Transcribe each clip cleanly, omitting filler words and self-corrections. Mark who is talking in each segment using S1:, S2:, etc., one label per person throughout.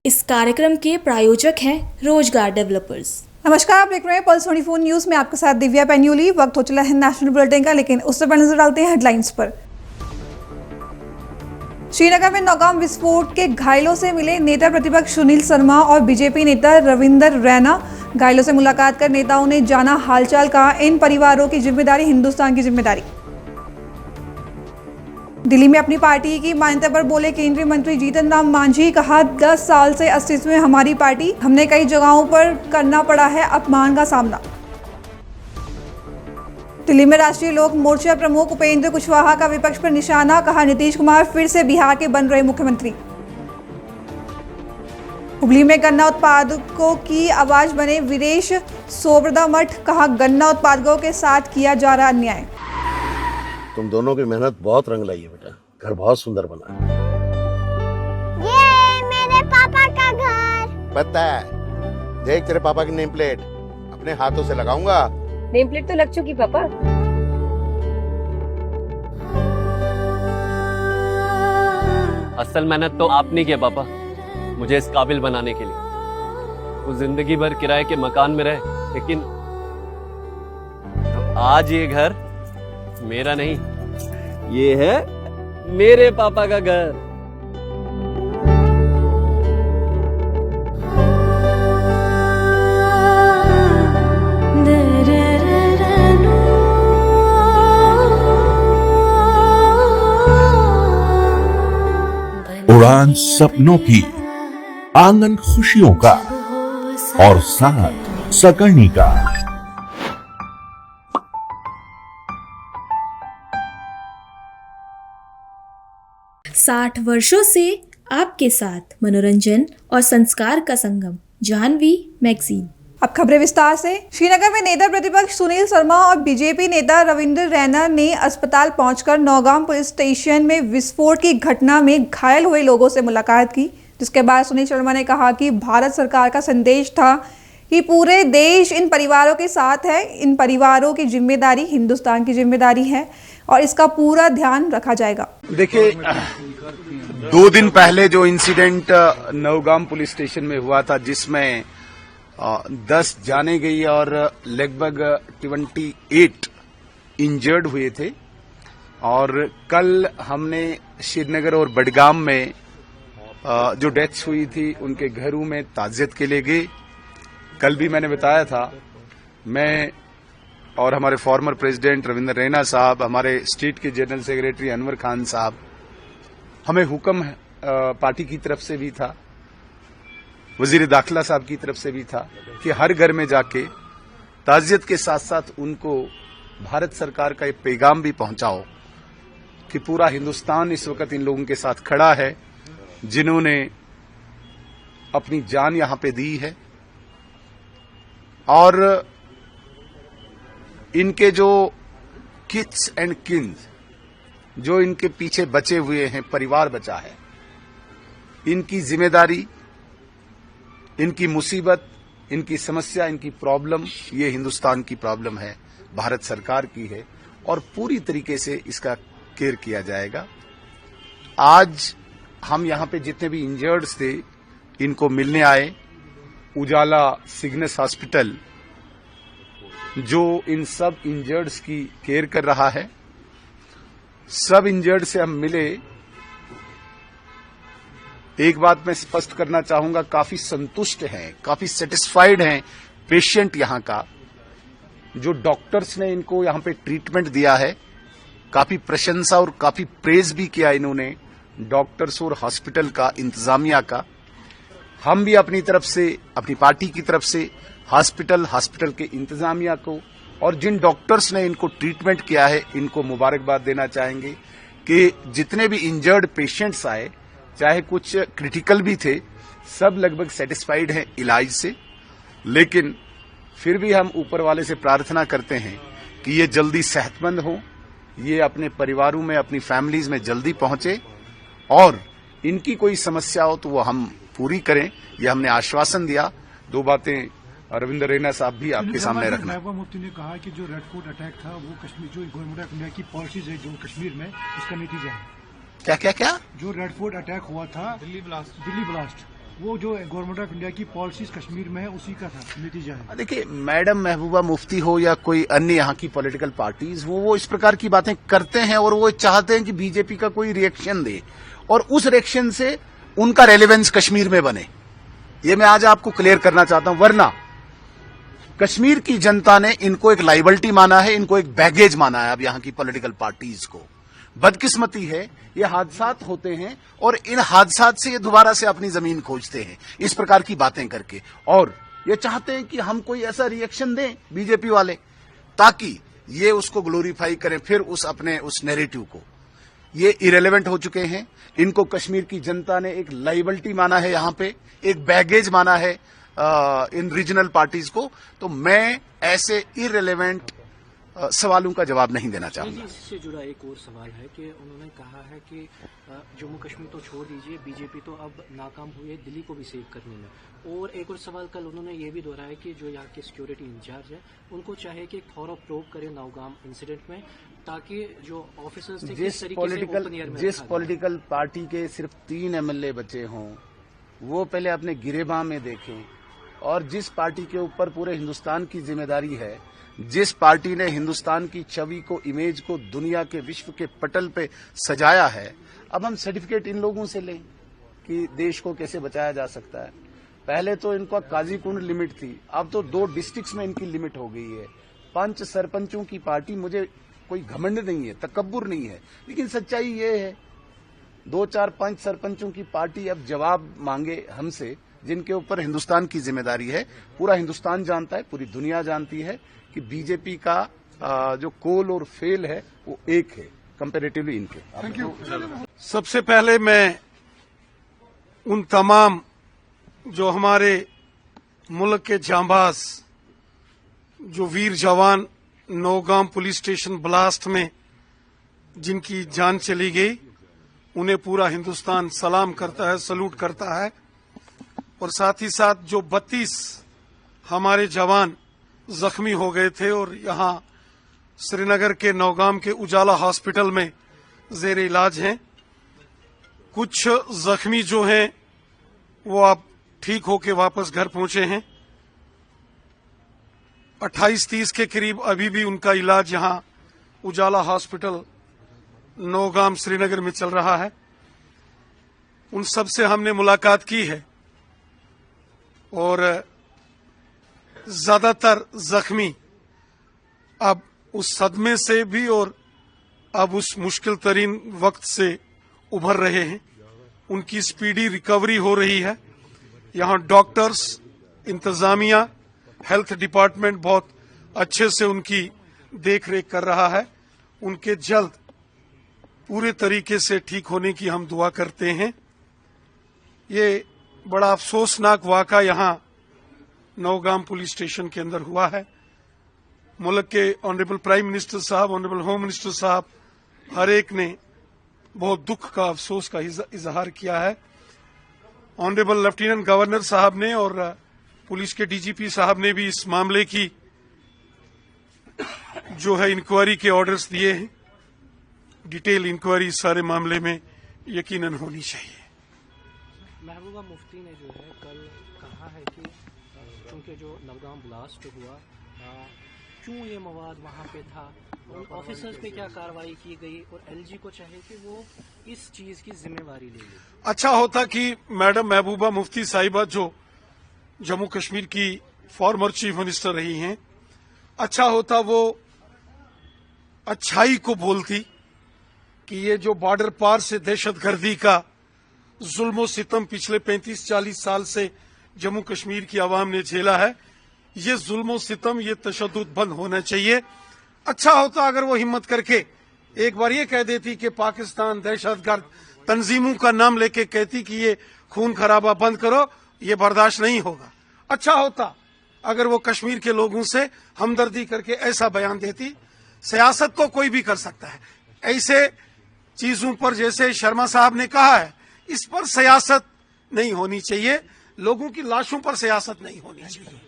S1: इस कार्यक्रम के प्रायोजक हैं रोजगार डेवलपर्स।
S2: नमस्कार, आप देख रहे हैं पल्स 24 न्यूज में आपके साथ दिव्या पैन्यूली। वक्त हो चला है नेशनल बुलेटिन का, लेकिन उससे पहले नजर डालते हैं हेडलाइंस पर। श्रीनगर में नौगाम विस्फोट के घायलों से मिले नेता प्रतिपक्ष सुनील शर्मा और बीजेपी नेता रविंदर रैना। घायलों से मुलाकात कर नेताओं ने जाना हालचाल, कहा इन परिवारों की जिम्मेदारी हिंदुस्तान की जिम्मेदारी। दिल्ली में अपनी पार्टी की मान्यता पर बोले केंद्रीय मंत्री जीतन राम मांझी, कहा 10 साल से अस्तित्व में हमारी पार्टी, हमने कई जगहों पर करना पड़ा है अपमान का सामना। दिल्ली में राष्ट्रीय लोक मोर्चा प्रमुख उपेंद्र कुशवाहा का विपक्ष पर निशाना, कहा नीतीश कुमार फिर से बिहार के बन रहे मुख्यमंत्री। हुबली में गन्ना उत्पादकों की आवाज बने वीरेश सोबरदा मठ, कहा गन्ना उत्पादकों के साथ किया जा रहा अन्याय।
S3: तुम दोनों की मेहनत बहुत रंग लाई है बेटा, घर बहुत सुंदर बना है।
S4: ये मेरे पापा का घर।
S3: पता है, देख तेरे पापा की नेम प्लेट अपने हाथों से लगाऊंगा।
S5: नेम प्लेट तो लग चुकी पापा।
S6: असल मेहनत तो आपने की है पापा, मुझे इस काबिल बनाने के लिए। वो जिंदगी भर किराए के मकान में रहे, लेकिन आज ये घर मेरा नहीं, ये है मेरे पापा का घर।
S7: उड़ान सपनों की, आंगन खुशियों का और साथ सकर्णी का।
S1: 60 वर्षों से आपके साथ मनोरंजन और संस्कार का संगम, जाह्नवी मैगजीन।
S2: अब खबरें विस्तार से। श्रीनगर में नेता प्रतिपक्ष सुनील शर्मा और बीजेपी नेता रविंदर रैना ने अस्पताल पहुंचकर नौगाम पुलिस स्टेशन में विस्फोट की घटना में घायल हुए लोगों से मुलाकात की, जिसके बाद सुनील शर्मा ने कहा कि भारत सरकार का संदेश था कि पूरे देश इन परिवारों के साथ है, इन परिवारों की जिम्मेदारी हिंदुस्तान की जिम्मेदारी है और इसका पूरा ध्यान रखा जाएगा।
S8: देखिए, 2 दिन पहले जो इंसिडेंट नौगाम पुलिस स्टेशन में हुआ था, जिसमें 10 जाने गई और लगभग 28 इंजर्ड हुए थे, और कल हमने श्रीनगर और बडगाम में जो डेथ्स हुई थी उनके घरों में ताजियत के लिए गए। कल भी मैंने बताया था, मैं और हमारे फॉर्मर प्रेसिडेंट रविंदर रैना साहब, हमारे स्टेट के जनरल सेक्रेटरी अनवर खान साहब, हमें हुक्म पार्टी की तरफ से भी था, वजीर दाखिला साहब की तरफ से भी था कि हर घर में जाके ताजियत के साथ साथ उनको भारत सरकार का एक पैगाम भी पहुंचाओ कि पूरा हिंदुस्तान इस वक्त इन लोगों के साथ खड़ा है जिन्होंने अपनी जान यहां पे दी है, और इनके जो किड्स एंड किन्स जो इनके पीछे बचे हुए हैं, परिवार बचा है, इनकी जिम्मेदारी, इनकी मुसीबत, इनकी समस्या, इनकी प्रॉब्लम, ये हिंदुस्तान की प्रॉब्लम है, भारत सरकार की है, और पूरी तरीके से इसका केयर किया जाएगा। आज हम यहां पे जितने भी इंजर्ड्स थे इनको मिलने आए। उजाला सिग्नस हॉस्पिटल जो इन सब इंजर्ड्स की केयर कर रहा है, सब इंजर्ड से हम मिले। एक बात मैं स्पष्ट करना चाहूंगा, काफी संतुष्ट हैं, काफी सेटिस्फाइड हैं पेशेंट यहां का। जो डॉक्टर्स ने इनको यहां पे ट्रीटमेंट दिया है, काफी प्रशंसा और काफी प्रेज भी किया इन्होंने डॉक्टर्स और हॉस्पिटल का, इंतजामिया का। हम भी अपनी तरफ से, अपनी पार्टी की तरफ से हॉस्पिटल के इंतजामिया को और जिन डॉक्टर्स ने इनको ट्रीटमेंट किया है, इनको मुबारकबाद देना चाहेंगे कि जितने भी इंजर्ड पेशेंट्स आए, चाहे कुछ क्रिटिकल भी थे, सब लगभग सेटिस्फाइड हैं इलाज से। लेकिन फिर भी हम ऊपर वाले से प्रार्थना करते हैं कि ये जल्दी सेहतमंद हो, ये अपने परिवारों में, अपनी फैमिलीज में जल्दी पहुंचे, और इनकी कोई समस्या हो तो वो हम पूरी करें, ये हमने आश्वासन दिया। 2 बातें रविंदर रैना साहब भी आपके सामने रखना।
S9: महबूबा मुफ्ती ने कहा कि जो रेड फोर्ट अटैक था वो कश्मीर, जो गवर्नमेंट ऑफ इंडिया की पॉलिसीज है जो कश्मीर में, उसका नतीजा है।
S8: क्या क्या क्या?
S9: जो रेड फोर्ट अटैक हुआ था, दिल्ली ब्लास्ट, वो जो गवर्नमेंट ऑफ इंडिया की पॉलिसीज कश्मीर में है उसी का था नतीजा है।
S8: देखिए, मैडम महबूबा मुफ्ती हो या कोई अन्य यहाँ की पॉलिटिकल पार्टीज वो इस प्रकार की बातें करते हैं और वो चाहते हैं कि बीजेपी का कोई रिएक्शन दे और उस रिएक्शन से उनका रेलेवेंस कश्मीर में बने। ये मैं आज आपको क्लियर करना चाहता हूं, वरना कश्मीर की जनता ने इनको एक लाइबिलिटी माना है, इनको एक बैगेज माना है अब यहाँ की पॉलिटिकल पार्टीज को। बदकिस्मती है, ये हादसात होते हैं और इन हादसात से ये दोबारा से अपनी जमीन खोजते हैं इस प्रकार की बातें करके, और ये चाहते हैं कि हम कोई ऐसा रिएक्शन दें बीजेपी वाले ताकि ये उसको ग्लोरीफाई करें फिर उस नैरेटिव को। ये इरेलेवेंट हो चुके हैं। इनको कश्मीर की जनता ने एक लाइबिलिटी माना है, यहाँ पे एक बैगेज माना है इन रीजनल पार्टीज को। तो मैं ऐसे इरेलेवेंट सवालों का जवाब नहीं देना चाहूंगा।
S10: इससे जुड़ा एक और सवाल है कि उन्होंने कहा है कि जम्मू कश्मीर तो छोड़ दीजिए, बीजेपी तो अब नाकाम हुई है दिल्ली को भी सेव करने में। और एक और सवाल कल उन्होंने ये भी दोहराया कि जो यहाँ के सिक्योरिटी इंचार्ज है उनको चाहे कि थॉरो प्रोब करें नौगाम इंसिडेंट में, ताकि जो ऑफिसर्स थे
S8: जिस पॉलिटिकल पार्टी के सिर्फ 3 एमएलए बचे हों वो पहले अपने गिरेबां में देखें, और जिस पार्टी के ऊपर पूरे हिंदुस्तान की जिम्मेदारी है, जिस पार्टी ने हिंदुस्तान की छवि को, इमेज को दुनिया के, विश्व के पटल पे सजाया है, अब हम सर्टिफिकेट इन लोगों से लें कि देश को कैसे बचाया जा सकता है। पहले तो इनका काजीकुंड लिमिट थी, अब तो 2 डिस्ट्रिक्ट्स में इनकी लिमिट हो गई है। 5 सरपंचों की पार्टी, मुझे कोई घमंड नहीं है, तकब्बुर नहीं है, लेकिन सच्चाई ये है 2, 4, 5 सरपंचों की पार्टी अब जवाब मांगे हमसे, जिनके ऊपर हिंदुस्तान की जिम्मेदारी है। पूरा हिंदुस्तान जानता है, पूरी दुनिया जानती है कि बीजेपी का जो कोल और फेल है वो एक है कंपैरेटिवली इनके।
S9: Thank you.
S11: सबसे पहले मैं उन तमाम जो हमारे मुल्क के जांबाज, जो वीर जवान नौगाम पुलिस स्टेशन ब्लास्ट में जिनकी जान चली गई, उन्हें पूरा हिंदुस्तान सलाम करता है, सलूट करता है। और साथ ही साथ जो 32 हमारे जवान जख्मी हो गए थे और यहाँ श्रीनगर के नौगाम के उजाला हॉस्पिटल में जेर इलाज हैं। कुछ जख्मी जो हैं वो अब ठीक होके वापस घर पहुंचे हैं। 28-30 के करीब अभी भी उनका इलाज यहाँ उजाला हॉस्पिटल नौगाम श्रीनगर में चल रहा है। उन सब से हमने मुलाकात की है और ज्यादातर जख्मी अब उस सदमे से भी और अब उस मुश्किल तरीन वक्त से उभर रहे हैं। उनकी स्पीडी रिकवरी हो रही है। यहाँ डॉक्टर्स, इंतजामिया, हेल्थ डिपार्टमेंट बहुत अच्छे से उनकी देखरेख कर रहा है। उनके जल्द पूरे तरीके से ठीक होने की हम दुआ करते हैं। ये बड़ा अफसोसनाक वाक़ा यहाँ नौगाम पुलिस स्टेशन के अंदर हुआ है। मुल्क के ऑनरेबल प्राइम मिनिस्टर साहब, ऑनरेबल होम मिनिस्टर साहब, हर एक ने बहुत दुख का, अफसोस का इजहार किया है। ऑनरेबल लेफ्टिनेंट गवर्नर साहब ने और पुलिस के डीजीपी साहब ने भी इस मामले की जो है इंक्वायरी के ऑर्डर्स दिए हैं। डिटेल इंक्वायरी सारे मामले में यकीनन होनी चाहिए।
S10: महबूबा मुफ्ती ने जो है कल कहा है कि चूंकि जो नौगाम ब्लास्ट हुआ, क्यों ये मवाद वहाँ पे था, उन ऑफिसर्स पे क्या कार्रवाई की गई, और एलजी को चाहिए कि वो इस चीज की जिम्मेवारी ले ले।
S11: अच्छा होता कि मैडम महबूबा मुफ्ती साहिबा जो जम्मू कश्मीर की फॉर्मर चीफ मिनिस्टर रही हैं, अच्छा होता वो अच्छाई को बोलती कि ये जो बॉर्डर पार से दहशतगर्दी का जुल्म सितम पिछले 35-40 साल से जम्मू कश्मीर की आवाम ने झेला है, ये जुल्म सितम, ये तशद्दुद बंद होना चाहिए। अच्छा होता अगर वो हिम्मत करके एक बार ये कह देती कि पाकिस्तान दहशतगर्द तंजीमों का नाम लेके कहती कि ये खून खराबा बंद करो, ये बर्दाश्त नहीं होगा। अच्छा होता अगर वो कश्मीर के लोगों से हमदर्दी करके ऐसा बयान देती। सियासत को कोई भी कर सकता है, ऐसे चीजों पर जैसे शर्मा साहब ने कहा है, इस पर सियासत नहीं होनी चाहिए, लोगों की लाशों पर सियासत नहीं होनी चाहिए।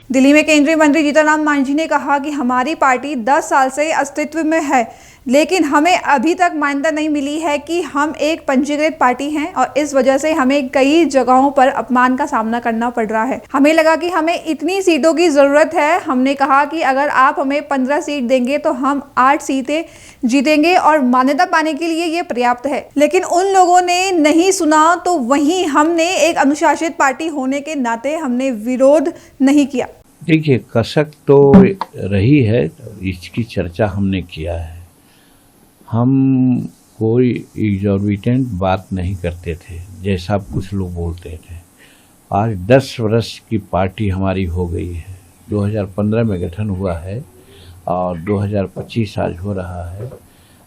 S2: दिल्ली में केंद्रीय मंत्री जीतन राम मांझी ने कहा कि हमारी पार्टी 10 साल से अस्तित्व में है, लेकिन हमें अभी तक मान्यता नहीं मिली है कि हम एक पंजीकृत पार्टी हैं और इस वजह से हमें कई जगहों पर अपमान का सामना करना पड़ रहा है। हमें लगा कि हमें इतनी सीटों की ज़रूरत है। हमने कहा कि अगर आप हमें 15 सीट देंगे तो हम 8 सीटें जीतेंगे और मान्यता पाने के लिए ये पर्याप्त है। लेकिन उन लोगों ने नहीं सुना, तो वहीं हमने एक अनुशासित पार्टी होने के नाते हमने विरोध नहीं किया।
S12: देखिए, कसक तो रही है, इसकी चर्चा हमने किया है। हम कोई एग्जॉर्बिटेंट बात नहीं करते थे जैसा कुछ लोग बोलते थे। आज 10 वर्ष की पार्टी हमारी हो गई है। 2015 में गठन हुआ है और 2025 आज हो रहा है।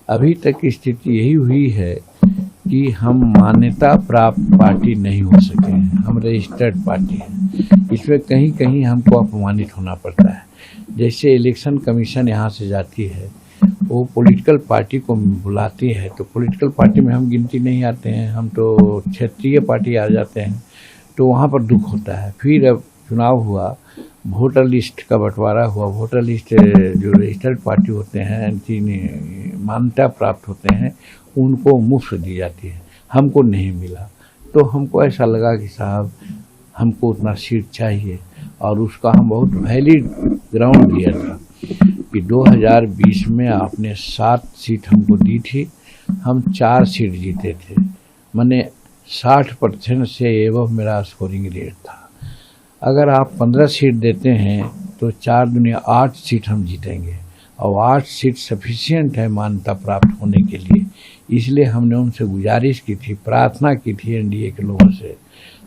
S12: अभी तक की स्थिति यही हुई है कि हम मान्यता प्राप्त पार्टी नहीं हो सके हैं। हम रजिस्टर्ड पार्टी हैं। इसमें कहीं कहीं हमको अपमानित होना पड़ता है। जैसे इलेक्शन कमीशन यहाँ से जाती है, वो पॉलिटिकल पार्टी को बुलाती है, तो पॉलिटिकल पार्टी में हम गिनती नहीं आते हैं, हम तो क्षेत्रीय पार्टी आ जाते हैं, तो वहाँ पर दुख होता है। फिर अब चुनाव हुआ, वोटर लिस्ट का बंटवारा हुआ। वोटर लिस्ट जो रजिस्टर्ड पार्टी होते हैं, मान्यता प्राप्त होते हैं, उनको मुफ्त दी जाती है, हमको नहीं मिला। तो हमको ऐसा लगा कि साहब हमको उतना सीट चाहिए, और उसका हम बहुत वैलिड ग्राउंड दिया था कि 2020 में आपने 7 सीट हमको दी थी, हम 4 सीट जीते थे, माने 60% से एवं मेरा स्कोरिंग रेट था। अगर आप 15 सीट देते हैं तो 4 दूनी 8 सीट हम जीतेंगे, और 8 सीट सफिशिएंट है मान्यता प्राप्त होने के लिए। इसलिए हमने उनसे गुजारिश की थी, प्रार्थना की थी एनडीए के लोगों से,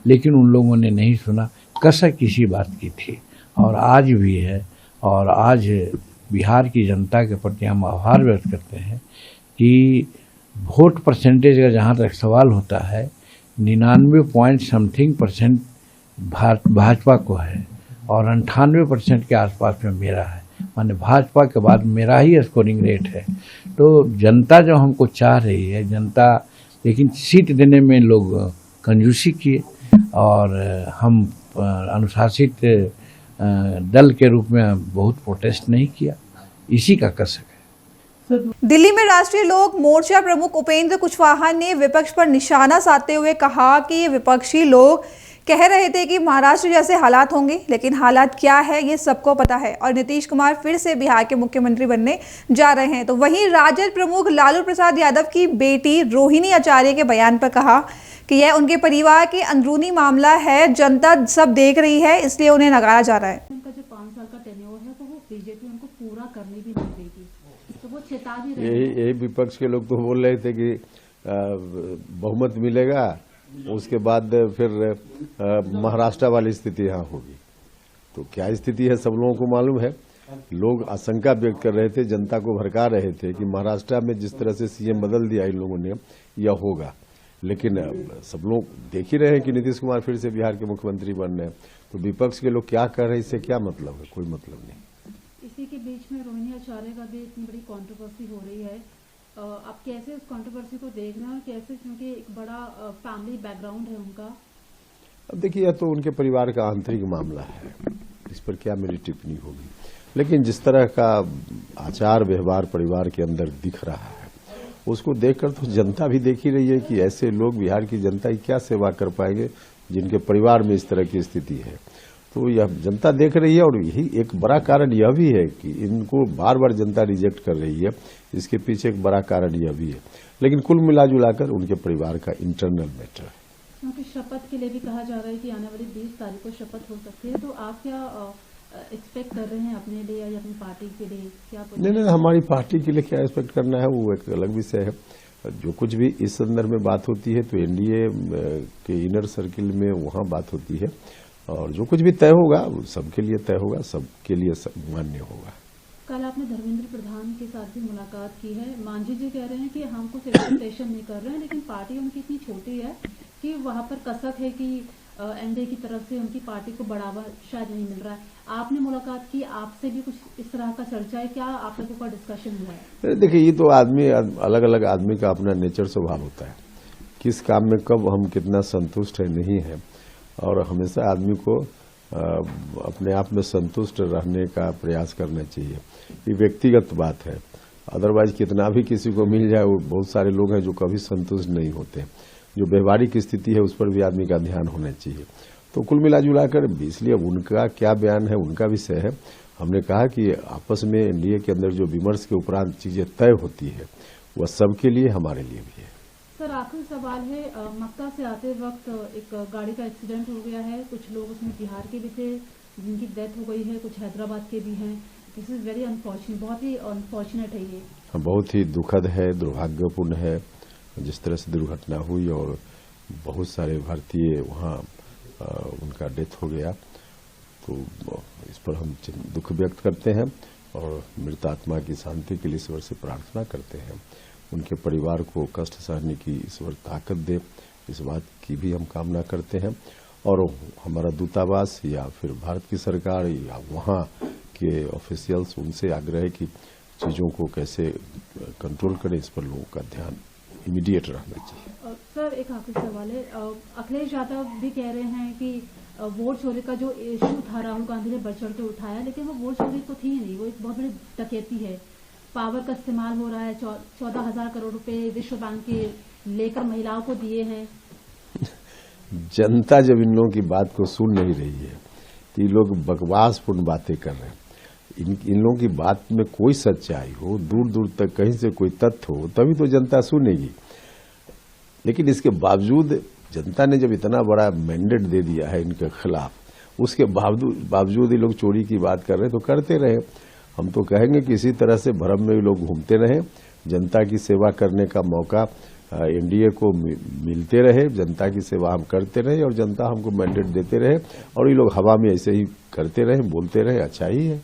S12: लेकिन उन लोगों ने नहीं सुना। कसक किसी बात की थी और आज भी है। और आज बिहार की जनता के प्रति हम आभार व्यक्त करते हैं कि वोट परसेंटेज का जहाँ तक सवाल होता है, 99% भाजपा को है और 98% के आसपास में मेरा है, माने भाजपा के बाद मेरा ही स्कोरिंग रेट है। तो जनता जो हमको चाह रही है, जनता, लेकिन सीट देने में लोग कंजूसी किए और हम अनुशासित दल के रूप में बहुत प्रोटेस्ट नहीं किया। इसी का कसक है।
S2: दिल्ली में राष्ट्रीय लोक मोर्चा प्रमुख उपेंद्र कुशवाहा ने विपक्ष पर निशाना साधते हुए कहा कि ये विपक्षी लोग कह रहे थे कि महाराष्ट्र जैसे हालात होंगे, लेकिन हालात क्या है ये सबको पता है और नीतीश कुमार फिर से बिहार के मुख्यमंत्री बनने जा रहे हैं। तो वहीं राजद प्रमुख लालू प्रसाद यादव की बेटी रोहिणी आचार्य के बयान पर कहा कि यह उनके परिवार के अंदरूनी मामला है, जनता सब देख रही है, इसलिए उन्हें नकारा जा रहा है।
S13: उनका जो 5 साल का टेन्योर है तो वो बीजेपी उनको पूरा करने भी नहीं देगी, तो वो चेता भी रहे।
S14: यही विपक्ष के लोग तो बोल रहे थे कि बहुमत मिलेगा, उसके बाद फिर महाराष्ट्र वाली स्थिति यहाँ होगी। तो क्या स्थिति है सब लोगों को मालूम है। लोग आशंका व्यक्त कर रहे थे, जनता को भड़का रहे थे कि महाराष्ट्र में जिस तरह से सीएम बदल दिया इन लोगों ने, यह होगा। लेकिन सब लोग देख ही रहे हैं कि नीतीश कुमार फिर से बिहार के मुख्यमंत्री बन रहे हैं। तो विपक्ष के लोग क्या कर रहे हैं, इससे क्या मतलब है? कोई मतलब नहीं।
S13: इसी के बीच में रोहिणी आचार्य का भी इतनी बड़ी कंट्रोवर्सी हो रही है, आप कैसे उस कंट्रोवर्सी को देख रहे हैं और कैसे, क्योंकि एक बड़ा फैमिली बैकग्राउंड है उनका।
S14: अब देखिए, यह तो उनके परिवार का आंतरिक मामला है, इस पर क्या मेरी टिप्पणी होगी। लेकिन जिस तरह का आचार व्यवहार परिवार के अंदर दिख रहा है, उसको देखकर तो जनता भी देख ही रही है कि ऐसे लोग बिहार की जनता की क्या सेवा कर पाएंगे जिनके परिवार में इस तरह की स्थिति है। तो यह जनता देख रही है और यही एक बड़ा कारण यह भी है कि इनको बार बार जनता रिजेक्ट कर रही है। इसके पीछे एक बड़ा कारण यह भी है, लेकिन कुल मिला जुलाकर उनके परिवार का इंटरनल मैटर है।
S13: क्योंकि शपथ के लिए भी कहा जा रहा है कि आने वाली 20 तारीख को शपथ हो सकती है, तो आप क्या एक्सपेक्ट कर रहे हैं अपने लिए या अपनी पार्टी के लिए? क्या
S14: नहीं, हमारी पार्टी के लिए क्या एक्सपेक्ट करना है वो एक अलग विषय है। जो कुछ भी इस संदर्भ में बात होती है तो एनडीए के इनर सर्किल में वहाँ बात होती है, और जो कुछ भी तय होगा सबके लिए तय होगा, सबके लिए मान्य होगा।
S13: कल आपने धर्मेंद्र प्रधान के साथ भी मुलाकात की है। मांझी जी कह रहे हैं कि हम कुछ एक्सपेक्टेशन नहीं कर रहे हैं, लेकिन पार्टी उनकी इतनी छोटी है कि वहाँ पर कसक है कि एनडीए की तरफ से उनकी पार्टी को बढ़ावा शायद नहीं मिल रहा है। आपने मुलाकात की, आपसे भी कुछ इस तरह का चर्चा है क्या? आप लोगों का डिस्कशन हुआ है?
S14: देखिए, ये तो आदमी अलग अलग आदमी का अपना नेचर स्वभाव होता है, किस काम में कब हम कितना संतुष्ट है नहीं है, और हमेशा आदमी को अपने आप में संतुष्ट रहने का प्रयास करना चाहिए। ये व्यक्तिगत बात है। अदरवाइज कितना भी किसी को मिल जाए, वो बहुत सारे लोग हैं जो कभी संतुष्ट नहीं होते। जो व्यवहारिक स्थिति है उस पर भी आदमी का ध्यान होना चाहिए। तो कुल मिला जुला कर इसलिए अब उनका क्या बयान है उनका विषय है। हमने कहा कि आपस में एनडीए के अंदर जो विमर्श के उपरांत चीजें तय होती है वह सबके लिए हमारे लिए भी है।
S13: सर आखिरी सवाल है, मक्का से आते वक्त एक गाड़ी का एक्सीडेंट हो गया है, कुछ लोग उसमें बिहार के भी थे जिनकी डेथ हो गई है, कुछ हैदराबाद के भी हैं। दिस इज वेरी अनफॉर्चुनेट, बहुत ही अनफॉर्चुनेट है ये।
S14: बहुत ही दुखद है, दुर्भाग्यपूर्ण है जिस तरह से दुर्घटना हुई और बहुत सारे भारतीय वहाँ उनका डेथ हो गया। तो इस पर हम दुख व्यक्त करते हैं और मृत आत्मा की शांति के लिए ईश्वर से प्रार्थना करते हैं। उनके परिवार को कष्ट सहने की ईश्वर ताकत दे, इस बात की भी हम कामना करते हैं। और हमारा दूतावास या फिर भारत की सरकार या वहाँ के ऑफिशियल्स उनसे आग्रह है कि चीज़ों को कैसे कंट्रोल करें, इस पर लोगों का ध्यान इमीडिएट रहना चाहिए।
S13: सर एक आखिरी सवाल है, अखिलेश यादव भी कह रहे हैं कि वोट चोरी का जो इशू था राहुल गांधी ने बढ़ चढ़ के उठाया, लेकिन वो वोट चोरी तो थी ही नहीं, वो एक बहुत बड़ी डकैती है। पावर का इस्तेमाल हो रहा है, 14,000 करोड़ रुपए विश्व बैंक के लेकर महिलाओं को दिए हैं।
S14: जनता जब इन लोगों की बात को सुन नहीं रही है तो ये लोग बकवासपूर्ण बातें कर रहे हैं। इन लोगों की बात में कोई सच्चाई हो, दूर दूर तक कहीं से कोई तथ्य हो, तभी तो जनता सुनेगी। लेकिन इसके बावजूद जनता ने जब इतना बड़ा मैंडेट दे दिया है इनके खिलाफ, उसके बावजूद ये लोग चोरी की बात कर रहे हैं तो करते रहे। हम तो कहेंगे कि इसी तरह से भ्रम में लोग घूमते रहे, जनता की सेवा करने का मौका एनडीए को मिलते रहे, जनता की सेवा हम करते रहे और जनता हमको मैंडेट देते रहे और ये लोग हवा में ऐसे ही करते रहे, बोलते रहे, अच्छा ही है।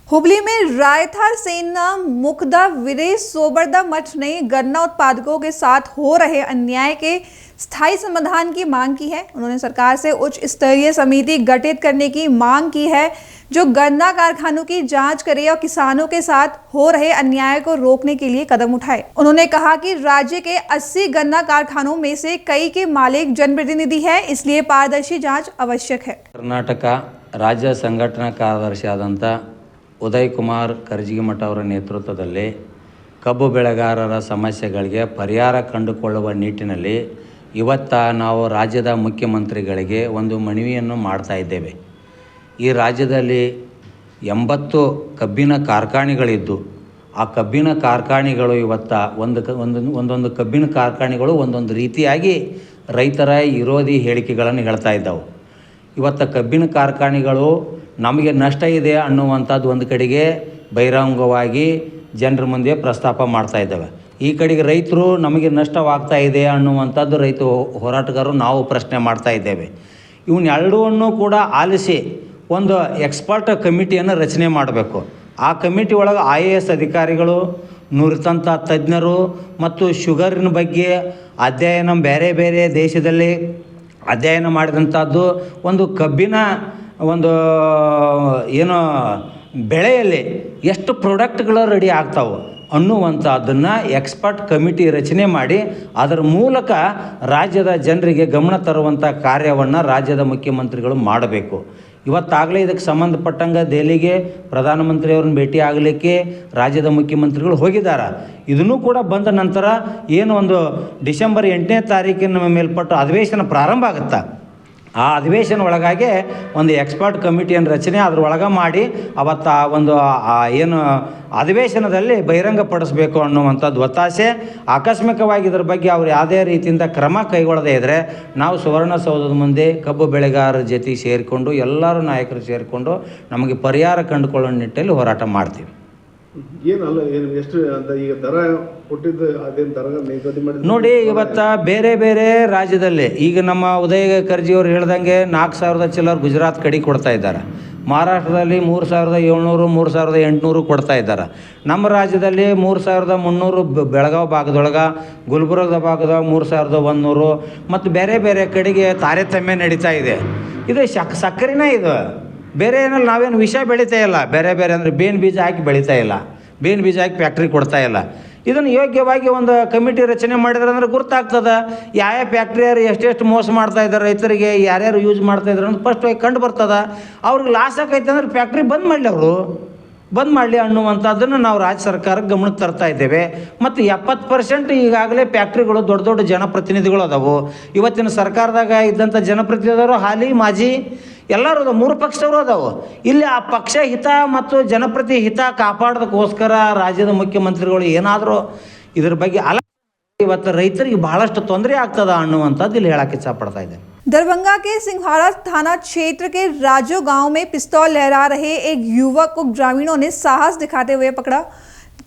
S2: हुबली में रायथा सेना मुकदा वीरेश सोबरदा मठ ने गन्ना उत्पादकों के साथ हो रहे अन्याय के स्थायी समाधान की मांग की है। उन्होंने सरकार से उच्च स्तरीय समिति गठित करने की मांग की है जो गन्ना कारखानों की जांच करे और किसानों के साथ हो रहे अन्याय को रोकने के लिए कदम उठाए। उन्होंने कहा कि राज्य के 80 गन्ना कारखानों में से कई के मालिक जनप्रतिनिधि है, इसलिए पारदर्शी जांच आवश्यक है।
S15: कर्नाटक राज्य संघटना ಕಾರ್ಯದರ್ಶಿ ಆದಂತ ಉದಯ್ ಕುಮಾರ್ ಕರ್ಜಿಗಿಮಠ ಅವರ ನೇತೃತ್ವದಲ್ಲಿ ಕಬ್ಬು ಬೆಳೆಗಾರರ ಸಮಸ್ಯೆಗಳಿಗೆ ಪರಿಹಾರ ಕಂಡುಕೊಳ್ಳುವ ನಿಟ್ಟಿನಲ್ಲಿ ಇವತ್ತು ನಾವು ರಾಜ್ಯದ ಮುಖ್ಯಮಂತ್ರಿಗಳಿಗೆ ಒಂದು ಮನವಿಯನ್ನು ಮಾಡ್ತಾ ಇದ್ದೇವೆ। ಈ ರಾಜ್ಯದಲ್ಲಿ 80 ಕಬ್ಬಿನ ಕಾರ್ಖಾನೆಗಳಿದ್ದು ಆ ಕಬ್ಬಿನ ಕಾರ್ಖಾನೆಗಳು ಇವತ್ತು ಒಂದೊಂದು ಕಬ್ಬಿನ ಕಾರ್ಖಾನೆಗಳು ಒಂದೊಂದು ರೀತಿಯಾಗಿ ರೈತರ ವಿರೋಧಿ ಹೇಳಿಕೆಗಳನ್ನು ಹೇಳ್ತಾ ಇದ್ದಾವೆ। ಇವತ್ತು ಕಬ್ಬಿನ ಕಾರ್ಖಾನೆಗಳು ನಮಗೆ ನಷ್ಟ ಇದೆ ಅನ್ನುವಂಥದ್ದು ಒಂದು ಕಡೆಗೆ ಬಹಿರಂಗವಾಗಿ ಜನರ ಮುಂದೆ ಪ್ರಸ್ತಾಪ ಮಾಡ್ತಾ ಇದ್ದಾವೆ। ಈ ಕಡೆಗೆ ರೈತರು ನಮಗೆ ನಷ್ಟವಾಗ್ತಾ ಇದೆ ಅನ್ನುವಂಥದ್ದು ರೈತ ಹೋರಾಟಗಾರರು ನಾವು ಪ್ರಶ್ನೆ ಮಾಡ್ತಾ ಇದ್ದೇವೆ। ಇವನ್ನೆರಡನ್ನೂ ಕೂಡ ಆಲಿಸಿ ಒಂದು ಎಕ್ಸ್ಪರ್ಟ್ ಕಮಿಟಿಯನ್ನು ರಚನೆ ಮಾಡಬೇಕು। ಆ ಕಮಿಟಿ ಒಳಗೆ IAS ಅಧಿಕಾರಿಗಳು, ನುರಿತಂಥ ತಜ್ಞರು ಮತ್ತು ಶುಗರಿನ ಬಗ್ಗೆ ಅಧ್ಯಯನ ಬೇರೆ ಬೇರೆ ದೇಶದಲ್ಲಿ ಅಧ್ಯಯನ ಮಾಡಿದಂಥದ್ದು ಒಂದು ಕಬ್ಬಿನ ಒಂದು ಏನು ಬೆಳೆಯಲ್ಲಿ ಎಷ್ಟು ಪ್ರಾಡಕ್ಟ್ಗಳು ರೆಡಿ ಆಗ್ತಾವೆ ಅನ್ನುವಂಥದ್ದನ್ನು ಎಕ್ಸ್ಪರ್ಟ್ ಕಮಿಟಿ ರಚನೆ ಮಾಡಿ ಅದರ ಮೂಲಕ ರಾಜ್ಯದ ಜನರಿಗೆ ಗಮನ ತರುವಂಥ ಕಾರ್ಯವನ್ನು ರಾಜ್ಯದ ಮುಖ್ಯಮಂತ್ರಿಗಳು ಮಾಡಬೇಕು। ಇವತ್ತಾಗಲೇ ಇದಕ್ಕೆ ಸಂಬಂಧಪಟ್ಟಂಗೆ ದೆಹಲಿಗೆ ಪ್ರಧಾನಮಂತ್ರಿಯವ್ರನ್ನ ಭೇಟಿ ಆಗಲಿಕ್ಕೆ ರಾಜ್ಯದ ಮುಖ್ಯಮಂತ್ರಿಗಳು ಹೋಗಿದ್ದಾರೆ। ಇದನ್ನು ಕೂಡ ಬಂದ ನಂತರ ಏನು ಒಂದು ಡಿಸೆಂಬರ್ 8ನೇ ತಾರೀಕಿನ ಮೇಲ್ಪಟ್ಟು ಅಧಿವೇಶನ ಪ್ರಾರಂಭ ಆಗುತ್ತೆ, ಆ ಅಧಿವೇಶನ ಒಳಗಾಗಿ ಒಂದು ಎಕ್ಸ್ಪರ್ಟ್ ಕಮಿಟಿಯನ್ನು ರಚನೆ ಅದರೊಳಗೆ ಮಾಡಿ ಅವತ್ತು ಆ ಒಂದು ಏನು ಅಧಿವೇಶನದಲ್ಲಿ ಬಹಿರಂಗಪಡಿಸಬೇಕು ಅನ್ನುವಂಥದ್ದು ಒತ್ತಾಸೆ। ಆಕಸ್ಮಿಕವಾಗಿ ಇದರ ಬಗ್ಗೆ ಅವರು ಯಾವುದೇ ರೀತಿಯಿಂದ ಕ್ರಮ ಕೈಗೊಳ್ಳದೇ ಇದ್ದರೆ ನಾವು ಸುವರ್ಣಸೌಧದ ಮುಂದೆ ಕಬ್ಬು ಬೆಳೆಗಾರರ ಜೊತೆ ಸೇರಿಕೊಂಡು ಎಲ್ಲರೂ ನಾಯಕರು ಸೇರಿಕೊಂಡು ನಮಗೆ ಪರಿಹಾರ ಕಂಡುಕೊಳ್ಳೋ ನಿಟ್ಟಲ್ಲಿ ಹೋರಾಟ ಮಾಡ್ತೀವಿ।
S16: ಏನಲ್ಲ ಏನು ಎಷ್ಟು ಅಂತ ಈಗ ದರ ಕೊಟ್ಟಿದ್ದು ಅದೇನು ದರ ನಿಗದಿ ಮಾಡಿ
S15: ನೋಡಿ, ಇವತ್ತು ಬೇರೆ ಬೇರೆ ರಾಜ್ಯದಲ್ಲಿ ಈಗ ನಮ್ಮ ಉದಯ ಕರ್ಜಿಯವರು ಹೇಳ್ದಂಗೆ 4,000 ಚಿಲ್ಲರ್ ಗುಜರಾತ್ ಕಡೆ ಕೊಡ್ತಾ ಇದ್ದಾರೆ, ಮಹಾರಾಷ್ಟ್ರದಲ್ಲಿ 3,700 3,800 ಕೊಡ್ತಾ ಇದ್ದಾರೆ, ನಮ್ಮ ರಾಜ್ಯದಲ್ಲಿ 3,300 ಬೆಳಗಾವಿ ಭಾಗದೊಳಗೆ, ಗುಲ್ಬರ್ಗದ ಭಾಗದಾಗ 3,100 ಮತ್ತು ಬೇರೆ ಬೇರೆ ಕಡೆಗೆ ತಾರತಮ್ಯ ನಡೀತಾ ಇದೆ। ಇದು ಸಕ್ಕರೆನೇ ಇದು, ಬೇರೆ ಏನಲ್ಲಿ ನಾವೇನು ವಿಷ ಬೆಳೀತಾ ಇಲ್ಲ, ಬೇರೆ ಬೇರೆ ಅಂದರೆ ಬೇವಿನ ಬೀಜ ಹಾಕಿ ಬೆಳೀತಾ ಇಲ್ಲ, ಬೇವಿನ ಬೀಜ ಹಾಕಿ ಫ್ಯಾಕ್ಟ್ರಿ ಕೊಡ್ತಾ ಇಲ್ಲ। ಇದನ್ನು ಯೋಗ್ಯವಾಗಿ ಒಂದು ಕಮಿಟಿ ರಚನೆ ಮಾಡಿದ್ರೆ ಅಂದರೆ ಗುರ್ತಾಗ್ತದೆ ಯಾವ ಫ್ಯಾಕ್ಟ್ರಿಯರು ಎಷ್ಟೆಷ್ಟು ಮೋಸ ಮಾಡ್ತಾ ಇದ್ದಾರೆ ರೈತರಿಗೆ, ಯಾರ್ಯಾರು ಯೂಸ್ ಮಾಡ್ತಾ ಇದ್ದಾರೆ ಅಂತ ಫಸ್ಟ್ ಕಂಡು ಬರ್ತದೆ। ಅವ್ರಿಗೆ ಲಾಸ್ ಆಕೈತೆ ಅಂದ್ರೆ ಫ್ಯಾಕ್ಟ್ರಿ ಬಂದ್ ಮಾಡಲಿ, ಅವರು ಬಂದ್ ಮಾಡಲಿ ಅನ್ನುವಂಥದ್ದನ್ನು ನಾವು ರಾಜ್ಯ ಸರ್ಕಾರಕ್ಕೆ ಗಮನಕ್ಕೆ ತರ್ತಾ ಇದ್ದೇವೆ. ಮತ್ತು 70% ಈಗಾಗಲೇ ಫ್ಯಾಕ್ಟ್ರಿಗಳು ದೊಡ್ಡ ದೊಡ್ಡ ಜನಪ್ರತಿನಿಧಿಗಳು ಅದಾವು. ಇವತ್ತಿನ ಸರ್ಕಾರದಾಗ ಇದ್ದಂಥ ಜನಪ್ರತಿನಿಧಿಗಳು ಹಾಲಿ ಮಾಜಿ ಎಲ್ಲರೂ ಅದಾವ, 3 ಪಕ್ಷದವರು ಅದಾವು. ಇಲ್ಲಿ ಆ ಪಕ್ಷ ಹಿತ ಮತ್ತು ಜನಪ್ರತಿ ಹಿತ ಕಾಪಾಡೋದಕ್ಕೋಸ್ಕರ ರಾಜ್ಯದ ಮುಖ್ಯಮಂತ್ರಿಗಳು ಏನಾದರೂ ಇದ್ರ ಬಗ್ಗೆ ಇವತ್ತು ರೈತರಿಗೆ ಬಹಳಷ್ಟು ತೊಂದರೆ ಆಗ್ತದ ಅನ್ನುವಂಥದ್ದು ಇಲ್ಲಿ ಹೇಳಕ್ಕೆ ಇಚ್ಛಪಡ್ತಾ ಇದೆ.
S2: दरभंगा के सिंघाड़ा थाना क्षेत्र के राजो गांव में पिस्तौल लहरा रहे एक युवक को ग्रामीणों ने साहस दिखाते हुए पकड़ा।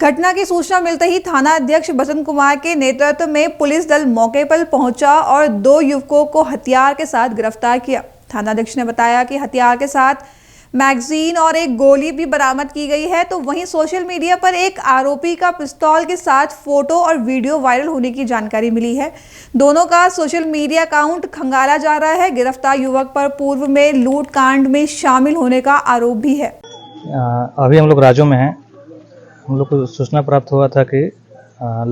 S2: घटना की सूचना मिलते ही थाना अध्यक्ष बसंत कुमार के नेतृत्व में पुलिस दल मौके पर पहुंचा और 2 युवकों को हथियार के साथ गिरफ्तार किया। थाना अध्यक्ष ने बताया कि हथियार के साथ मैगजीन और एक गोली भी बरामद की गई है। तो वहीं सोशल मीडिया पर एक आरोपी का पिस्तौल के साथ फोटो और वीडियो वायरल होने की जानकारी मिली है। दोनों का सोशल मीडिया अकाउंट खंगाला जा रहा है। गिरफ्तार युवक पर पूर्व में लूट कांड में शामिल होने का आरोप भी है।
S17: अभी हम लोग राजो में हैं। हम लोग को सूचना प्राप्त हुआ था कि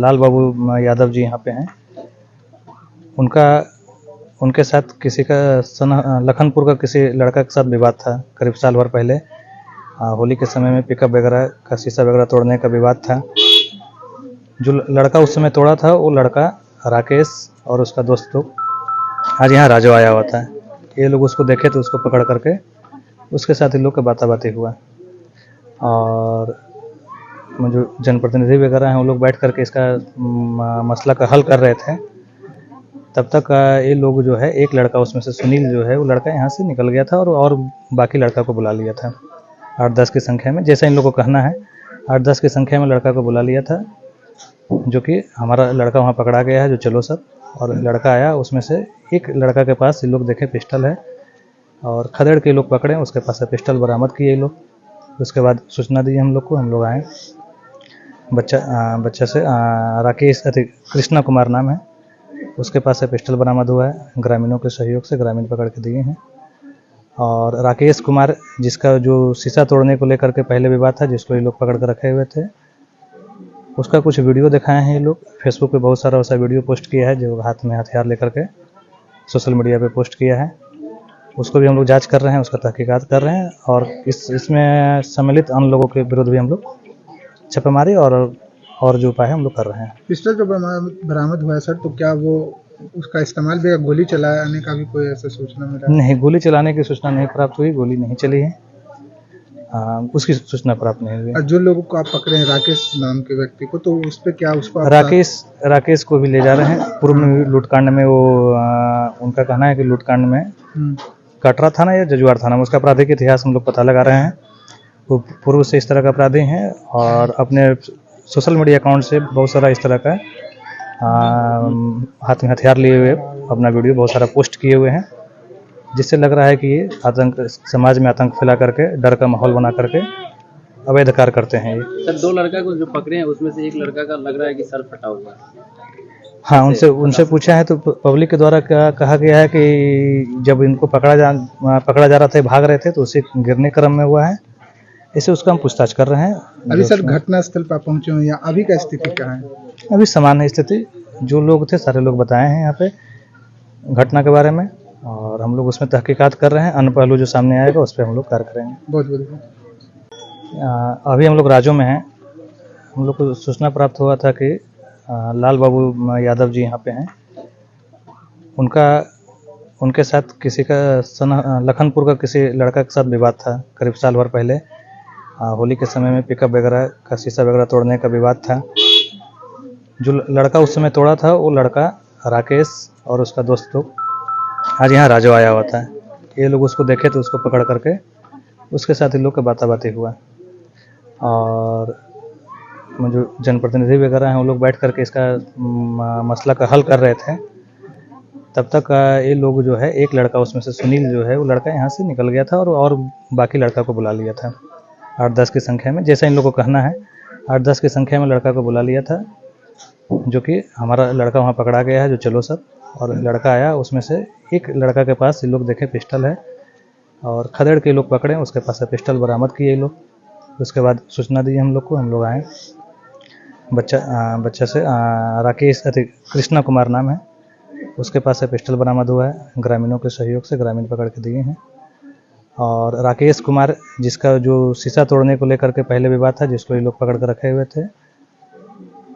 S17: लाल बाबू यादव जी यहाँ पे हैं। उनके साथ किसी का लखनपुर का किसी लड़का के साथ विवाद था करीब साल भर पहले। होली के समय में पिकअप वगैरह का शीशा वगैरह तोड़ने का विवाद था। जो लड़का उस समय तोड़ा था वो लड़का राकेश और उसका दोस्त लोग आज यहाँ राजो आया हुआ था। ये लोग उसको देखे तो उसको पकड़ करके उसके साथ इन लोग का बाताबाती हुआ और जो जनप्रतिनिधि वगैरह हैं वो लोग बैठ करके इसका मसला का हल कर रहे थे। तब तक ये लोग जो है एक लड़का उसमें से सुनील जो है वो लड़का यहाँ से निकल गया था और बाकी लड़का को बुला लिया था 8-10 की संख्या में। जैसा इन लोगों को कहना है 8-10 की संख्या में लड़का को बुला लिया था, जो कि हमारा लड़का वहाँ पकड़ा गया है जो चलो सब। और लड़का आया, उसमें से एक लड़का के पास ये लोग देखे पिस्टल है और खदेड़ के लोग पकड़े, उसके पास से पिस्टल बरामद किए ये लोग। उसके बाद सूचना दी हम लोग को, हम लोग आए। बच्चा से राकेश कृष्णा कुमार नाम है, उसके पास से पिस्टल बरामद हुआ है। ग्रामीणों के सहयोग से ग्रामीण पकड़ के दिए हैं। और राकेश कुमार जिसका जो शीशा तोड़ने को लेकर के पहले विवाद था, जिसको ये लोग पकड़ कर रखे हुए थे, उसका कुछ वीडियो दिखाए हैं ये लोग। फेसबुक पे बहुत सारा वैसा वीडियो पोस्ट किया है जो हाथ में हथियार लेकर के सोशल मीडिया पे पोस्ट किया है। उसको भी हम लोग जांच कर रहे हैं, उसका तहकीकात कर रहे हैं और इसमें सम्मिलित अन्य लोगों के विरुद्ध भी हम लोग छापेमारी और जो उपाय हम लोग कर रहे हैं।
S18: पिस्टल जो बरामद हुआ है सर, तो क्या वो उसका इस्तेमाल भी, गोली चलाने का भी कोई ऐसा सूचना मिला?
S17: नहीं, गोली चलाने की सूचना नहीं प्राप्त हुई, गोली नहीं चली है, उसकी सूचना प्राप्त नहीं हुई।
S18: जो लोगों को आप पकड़े हैं राकेश नाम के व्यक्ति को, तो उस पर क्या उसको
S17: राकेश को भी ले जा रहे हैं। पूर्व में लूटकांड में वो उनका कहना है कि लूटकांड में कटरा थाना या जजुआर थाना में उसका आपराधिक इतिहास हम लोग पता लगा रहे हैं। वो पूर्व से इस तरह का अपराधी हैं और अपने सोशल मीडिया अकाउंट से बहुत सारा इस तरह का हाथ में हथियार लिए हुए अपना वीडियो बहुत सारा पोस्ट किए हुए हैं, जिससे लग रहा है कि ये आतंक, समाज में आतंक फैला करके, डर का माहौल बना करके अवैध कार्य करते हैं। ये
S19: सर 2 लड़का को जो पकड़े हैं उसमें से एक लड़का का लग रहा है कि सर फटा हुआ है।
S17: हाँ, उनसे पूछा है तो पब्लिक के द्वारा क्या कहा गया है कि जब इनको पकड़ा जा रहा था, भाग रहे थे, तो उसे गिरने क्रम में हुआ है। इसे उसका हम पूछताछ कर रहे हैं।
S18: अभी सर घटना स्थल पर पहुंचे हैं या अभी का स्थिति क्या है?
S17: अभी सामान्य स्थिति, जो लोग थे सारे लोग बताए हैं यहाँ पे घटना के बारे में और हम लोग उसमें तहकीकात कर रहे हैं। अन्य पहलू जो सामने आएगा उस पर हम लोग कार्य करेंगे।
S18: बहुत बहुत।
S17: अभी हम लोग राजो में हैं। हम लोग को सूचना प्राप्त हुआ था कि लाल बाबू यादव जी यहाँ पे हैं। उनके साथ किसी का लखनपुर का किसी लड़का के साथ विवाद था करीब साल भर पहले। होली के समय में पिकअप वगैरह का शीशा वगैरह तोड़ने का विवाद था। जो लड़का उस समय तोड़ा था वो लड़का राकेश और उसका दोस्त लोग आज यहाँ राजो आया हुआ था। ये लोग उसको देखे तो उसको पकड़ करके उसके साथ इन लोग का बाताबाती हुआ और जो जनप्रतिनिधि वगैरह हैं वो लोग बैठ करके इसका मसला का हल कर रहे थे। तब तक ये लोग जो है एक लड़का उसमें से सुनील जो है वो लड़का यहाँ से निकल गया था और बाकी लड़का को बुला लिया था 8-10 की संख्या में। जैसा इन लोगों को कहना है 8-10 की संख्या में लड़का को बुला लिया था, जो कि हमारा लड़का वहाँ पकड़ा गया है जो चलो सब। और लड़का आया, उसमें से एक लड़का के पास ये लोग देखे पिस्टल है और खदेड़ के लोग पकड़े, उसके पास से पिस्टल बरामद किए ये लोग। उसके बाद सूचना दी हम लोग को, हम लोग आए। बच्चा से राकेश कृष्णा कुमार नाम है, उसके पास से पिस्टल बरामद हुआ है। ग्रामीणों के सहयोग से ग्रामीण पकड़ के दिए हैं। और राकेश कुमार, जिसका जो शीशा तोड़ने को लेकर के पहले विवाद था, जिसको ये लोग पकड़ कर रखे हुए थे,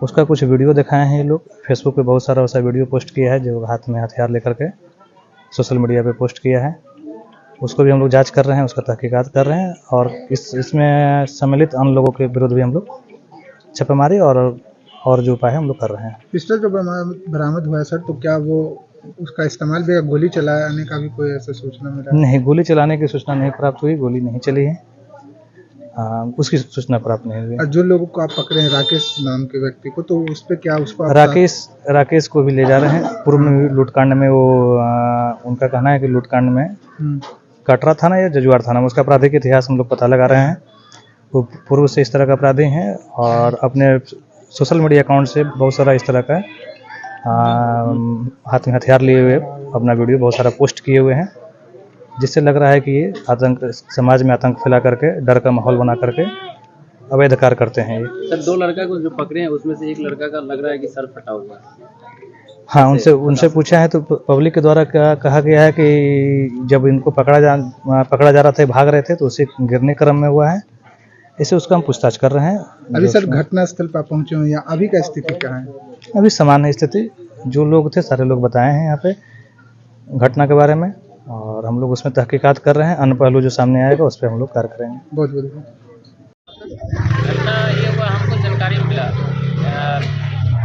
S17: उसका कुछ वीडियो दिखाए हैं ये लोग। फेसबुक पे बहुत सारा वैसा वीडियो पोस्ट किया है, जो हाथ में हथियार लेकर के सोशल मीडिया पे पोस्ट किया है। उसको भी हम लोग जांच कर रहे हैं, उसका तहकीकात कर रहे हैं, और इसमें सम्मिलित अन्य लोगों के विरुद्ध भी हम लोग छापेमारी और जो उपाय है हम लोग कर रहे हैं।
S18: पिस्टल जो बरामद हुआ है सर, तो क्या वो उसका इस्तेमाल भी, गोली चलाने का भी कोई ऐसा सूचना मिला?
S17: नहीं, गोली चलाने की सूचना नहीं प्राप्त हुई, गोली नहीं चली है, उसकी सूचना प्राप्त नहीं हुई।
S18: जो लोगों को आप पकड़े हैं, राकेश नाम के व्यक्ति को, तो उस पर क्या उसको
S17: राकेश को भी ले जा रहे हैं। पूर्व में लूटकांड में वो उनका कहना है कि लूटकांड में कटरा थाना या जजुआर थाना में उसका आपराधिक इतिहास हम लोग पता लगा रहे हैं। वो पूर्व से इस तरह का अपराधी हैं और अपने सोशल मीडिया अकाउंट से बहुत सारा इस तरह का हाथ में हथियार लिए हुए अपना वीडियो बहुत सारा पोस्ट किए हुए हैं, जिससे लग रहा है कि ये आतंक, समाज में आतंक फैला करके, डर का माहौल बना करके अवैध कार्य करते हैं। ये
S19: सर 2 लड़का को जो पकड़े हैं उसमें से एक लड़का का लग रहा है कि सर फटा हुआ है।
S17: हाँ, उनसे पूछा है तो पब्लिक के द्वारा क्या कहा गया है कि जब इनको पकड़ा जा रहा था, भाग रहे थे, तो उसे गिरने क्रम में हुआ है। इसे उसका हम पूछताछ कर रहे हैं।
S18: अभी सर घटना स्थल पर पहुंचे हैं, या अभी का स्थिति क्या है?
S17: अभी सामान्य स्थिति, जो लोग थे सारे लोग बताए हैं यहाँ पे घटना के बारे में, और हम लोग उसमें तहकीकात कर रहे हैं। अन्य पहलू जो सामने आएगा उस पर हम लोग कार्य करेंगे।
S18: बहुत बहुत
S20: घटना ये हुआ, हमको जानकारी मिला,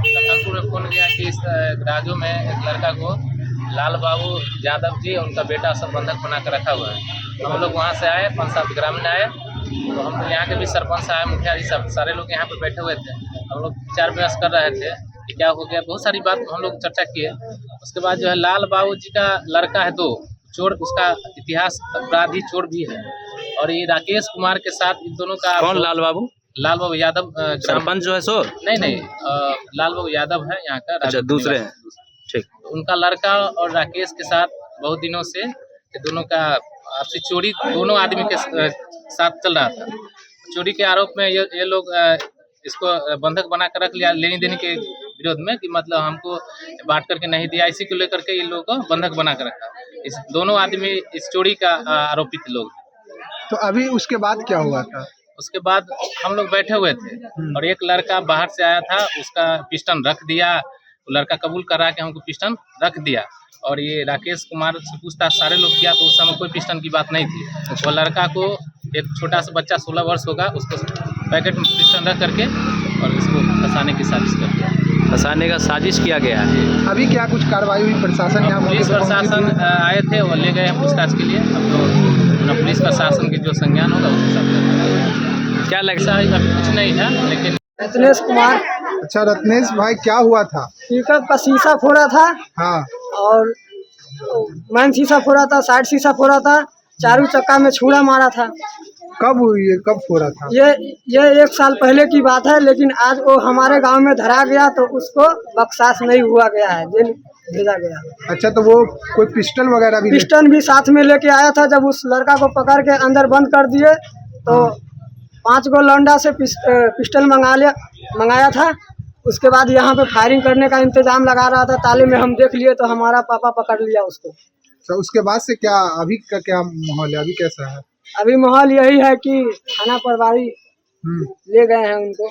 S20: लखनपुर में फोन गया कि इस राजू में एक लड़का को लाल बाबू यादव जी और उनका बेटा सब बंधक बना कर रखा हुआ है। हम लोग वहाँ से आए, 5-7 ग्रामीण आए, तो हम लोग यहाँ के भी सरपंच आए, मुखिया जी, सब सारे लोग यहाँ पे बैठे हुए थे। हम लोग विचार विमर्श कर रहे थे कि क्या हो गया, बहुत सारी बात हम लोग चर्चा किए। उसके बाद जो है लाल बाबू जी का लड़का है 2 चोर, उसका इतिहास अपराधी चोर भी है, और ये राकेश कुमार के साथ इन दोनों का।
S6: कौन लाल बाबू?
S20: लाल बाबू यादव
S6: सरपंच जो है सो?
S20: नहीं, लाल बाबू यादव है यहाँ का।
S6: अच्छा, दूसरे हैं, ठीक।
S20: उनका लड़का और राकेश के साथ बहुत दिनों से दोनों का आपसी चोरी दोनों आदमी के साथ चल रहा था। चोरी के आरोप में ये लोग इसको बंधक बना कर रख लिया, लेने देने के विरोध में, कि मतलब हमको बांट करके नहीं दिया, इसी को लेकर के इन लोगों को बंधक बना कर रखा। इस दोनों आदमी इस चोरी का आरोपित लोग।
S18: तो अभी उसके बाद क्या हुआ था?
S20: उसके बाद हम लोग बैठे हुए थे और एक लड़का बाहर से आया था, उसका पिस्टन रख दिया। वो लड़का कबूल कर रहा है कि हमको पिस्टन रख दिया, और ये राकेश कुमार से पूछताछ सारे लोग किया तो उस समय कोई पिस्टन की बात नहीं थी। वो लड़का को एक छोटा सा बच्चा 16 वर्ष होगा, उसको पैकेट में पिस्टन रख करके और इसको फंसाने की साजिश कर दिया।
S6: फंसाने का साजिश किया गया है।
S18: अभी क्या कुछ कार्रवाई हुई? प्रशासन यहाँ
S20: पुलिस प्रशासन आए थे, वो ले गए पूछताछ के लिए। अब तो पुलिस प्रशासन के जो संज्ञान होगा उसके साथ क्या लगता है, अभी कुछ नहीं है। लेकिन
S21: रत्नेश कुमार।
S18: अच्छा रत्नेश भाई, क्या हुआ था?
S21: पिकअप का शीशा फोड़ा था।
S18: हाँ।
S21: और मैन शीशा फोड़ा था, साइड शीशा फोड़ा था, चारों चक्का में छुरा मारा था।
S18: कब हुई है, कब फोड़ा था?
S21: ये 1 साल पहले की बात है, लेकिन आज वो हमारे गांव में धरा गया तो उसको बख्शाश नहीं हुआ गया है, जेल भेजा गया।
S18: अच्छा, तो वो कोई पिस्टल वगैरह भी?
S21: पिस्टन भी साथ में लेके आया था। जब उस लड़का को पकड़ के अंदर बंद कर दिए तो 5 गो लौंडा से पिस्टल मंगाया था। उसके बाद यहाँ पे फायरिंग करने का इंतजाम लगा रहा था, ताले में हम देख लिए तो हमारा पापा पकड़ लिया उसको।
S18: तो उसके बाद से क्या अभी का क्या माहौल है, अभी कैसा है?
S21: अभी माहौल यही है कि थाना प्रभारी ले गए हैं उनको।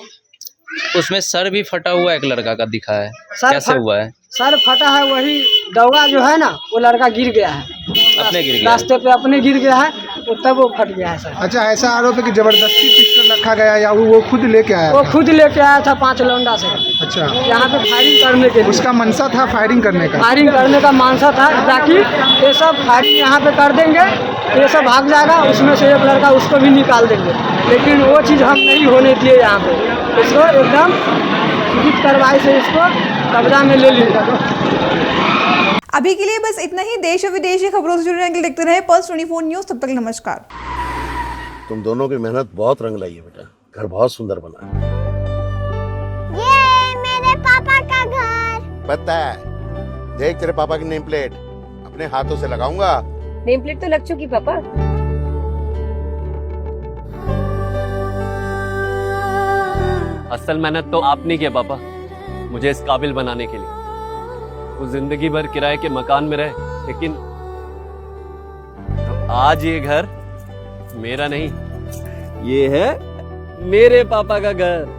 S6: उसमें सर भी फटा हुआ एक लड़का का दिखा है, कैसे हुआ है?
S21: सर फटा है, वही दौगा जो है ना, वो लड़का गिर गया है,
S6: अपने गिर गया,
S21: रास्ते पे अपने गिर गया है, तो तब वो फट गया है सर।
S18: अच्छा, ऐसा आरोप है कि जबरदस्ती पिस्टल रखा गया या वो खुद लेके आया?
S21: वो खुद लेके आया था 5 लौंडा से।
S18: अच्छा,
S21: यहाँ पे फायरिंग करने के लिए
S18: उसका मनसा था, फायरिंग करने का?
S21: फायरिंग करने का मानसा था, ताकि ये सब फायरिंग यहाँ पे कर देंगे, ये सब भाग जाएगा, उसमें से एक लड़का उसको भी निकाल देंगे। लेकिन वो चीज़ हम नहीं होने दिए यहाँ पे, इसको एकदम उचित कार्रवाई से इसको कब्जा में ले लिया।
S2: अभी के लिए बस इतना ही। देश और विदेशी खबरों से जुड़ने के लिए देखते रहे पल्स 24 न्यूज़। तब तक नमस्कार।
S3: तुम दोनों की मेहनत बहुत रंग लाई है बेटा, घर बहुत सुंदर बना है।
S4: ये मेरे पापा का घर।
S3: पता है, देख तेरे पापा की नेम प्लेट अपने हाथों से लगाऊंगा।
S5: नेम प्लेट तो लग चुकी पापा।
S6: असल मेहनत तो आपने किया पापा, मुझे इस काबिल बनाने के लिए। वो जिंदगी भर किराए के मकान में रहे, लेकिन तो आज ये घर मेरा नहीं, ये है मेरे पापा का घर।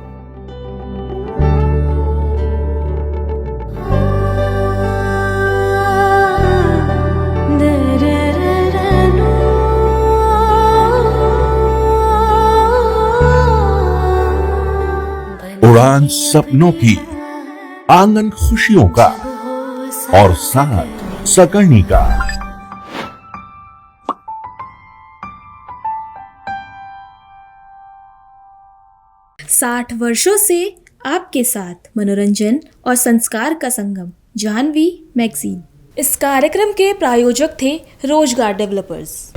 S7: उड़ान सपनों की, आंगन खुशियों का और साथ सकर्णी का।
S1: साठ वर्षों से आपके साथ मनोरंजन और संस्कार का संगम, जाह्नवी मैगजीन। इस कार्यक्रम के प्रायोजक थे रोजगार डेवलपर्स।